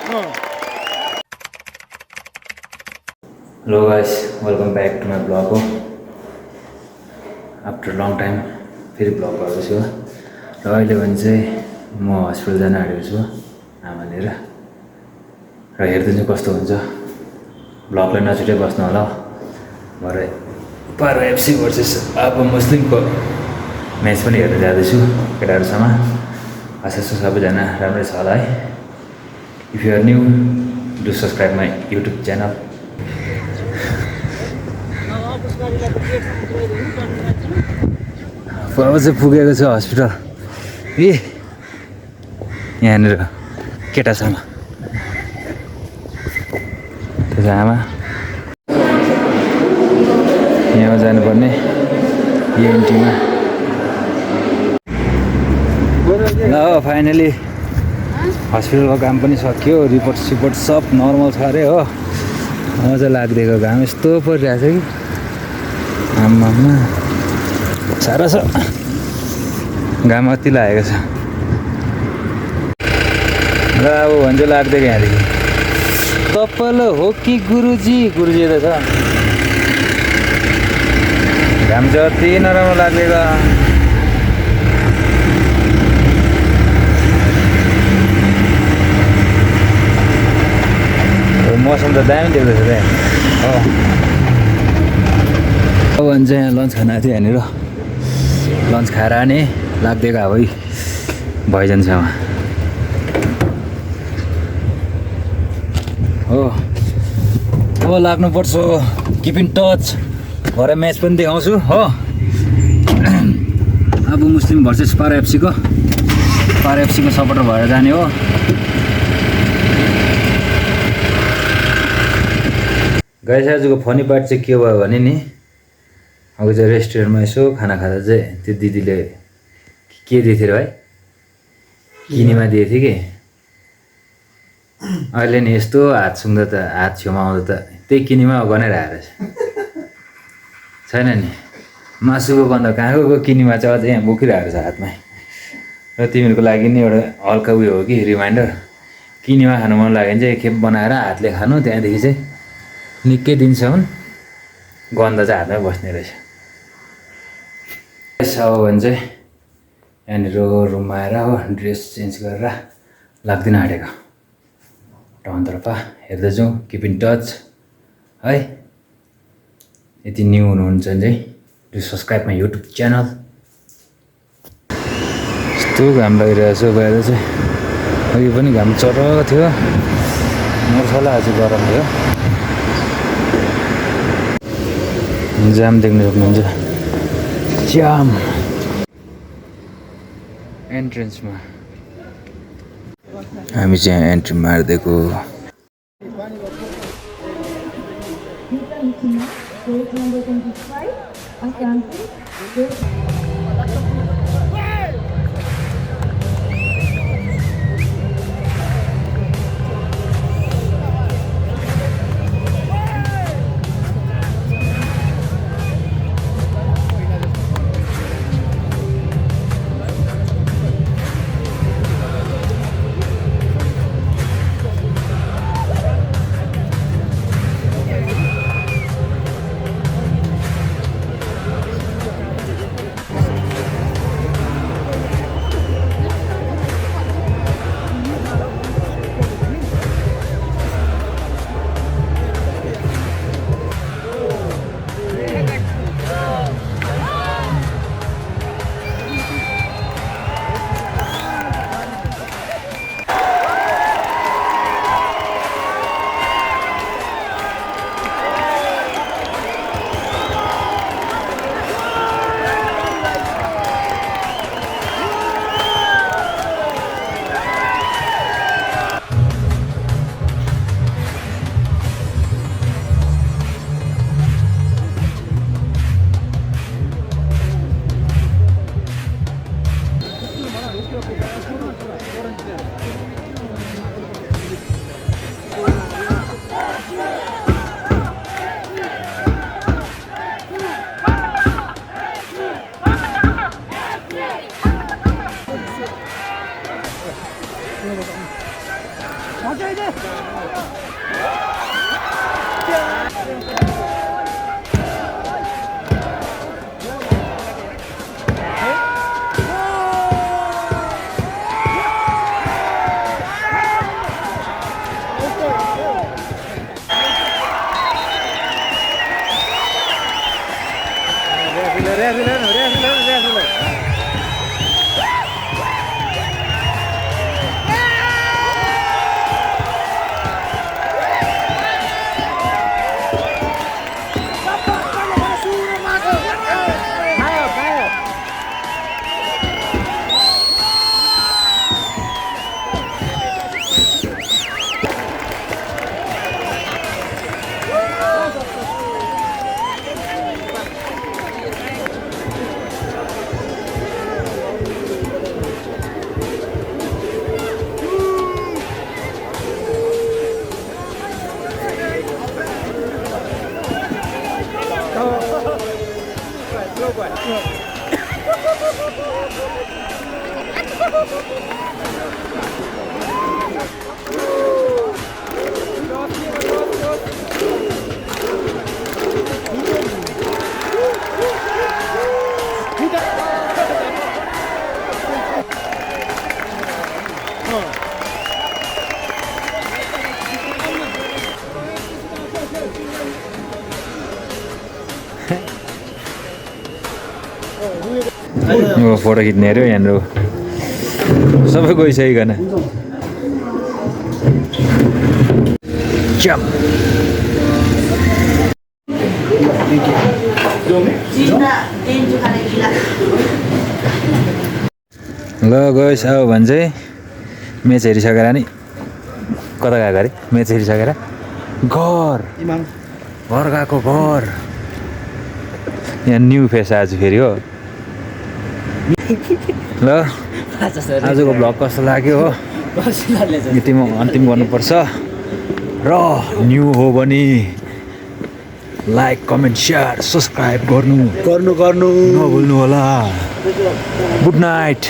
Hello guys, welcome back to my vlog. After a long time फेरि vlog गरेको छु र अहिले भने चाहिँ म हस्पिटल जान आँटेको छु आमा लिएर र हेर्दै चाहिँ कस्तो हुन्छ भ्लगलाई नछुटाइ बस्नु होला भरे पारो एफसी भर्सेस आबु मुस्लिमको म्याच पनि हेर्न जाँदैछु केटाहरूसँग आशा छ सबैजना राम्रै छ होला है if you are new do subscribe my YouTube channel अब चाहिँ पुगेको छु हस्पिटल ए यहाँनिर केटासँग त्यो आमा यहाँ जानुपर्ने इएनटीमा ल फाइनली हस्पिटलको काम पनि सकियो रिपोर्ट सिपोर्ट सब नर्मल छ अरे हो मजा लाग्दिएको घाम यस्तो परिरहेको छ कि आम्मामा साह्रो छ घाम अति लागेको छ र अब भन्छ लाग्दिएको यहाँदेखि तपल हो कि गुरुजी गुरुजी त छ घाम चाहिँ अति नराम्रो लाग्दिएको मौसम त दामी देख्दैछ त्यहाँ हो अब भने चाहिँ यहाँ लन्च खाना थियो यहाँनिर लन्च खाएर आने लाग्दिएको अब भइजान्छ हो अब लाग्नुपर्छ किप इन टच भरे म्याच पनि देखाउँछु हो अब मुस्लिम भर्सेस पारा एफसीको सपोर्टर भएर जाने हो गाइस आजको फनी पार्ट चाहिँ के भयो भने नि अब चाहिँ रेस्टुरेन्टमा यसो खाना खाँदा चाहिँ त्यो दिदीले के दिएको थियो भाइ किनेमा दिएको थियो कि अहिले नि यस्तो हात सुँग्दा त हात छेउमा आउँदा त त्यही किनेमा गनाइरहेको रहेछ छैन नि मासुको गन्ध कहाँको किनेमा चाहिँ अझै यहाँ बोकिरहेको छ हातमा र तिमीहरूको लागि नि एउटा हल्का उयो हो कि रिमाइन्डर किनेमा खानु मन लाग्यो भने चाहिँ एकखेप बनाएर हातले खानु त्यहाँदेखि चाहिँ निकै दिनसम्म गन्ध चाहिँ हातमै बस्ने रहेछ अब भने चाहिँ यहाँनिर रुममा आएर हो ड्रेस चेन्ज गरेर लाग्दिन आँटेको टाउनतर्फ हेर्दै जाउँ किप इन टच है यति न्यू हुनुहुन्छ भने चाहिँ do subscribe my YouTube channel यस्तो घाम लागिरहेको छ बाहिर चाहिँ अघि पनि घाम चढेको थियो मर्छला आज गरम थियो जाम देख्न सक्नुहुन्छ जाम एन्ट्रेन्समा हामी चाहिँ एन्ट्री मारिदिएको यो फोटो खिच्ने अरे यहाँनिर सबै गइसकिकन जम ल गइस अब भने चाहिँ म्याच हेरिसकेर नि कता गएको अरे म्याच हेरिसकेर घर गएको घर यहाँ न्यू फेस आज फेरि हो ल आजको भ्लग कस्तो लाग्यो हो यतिमा अन्तिम गर्नुपर्छ र न्यू हो भने लाइक कमेन्ट सेयर सब्सक्राइब गर्नु नभुल्नु होला गुड नाइट।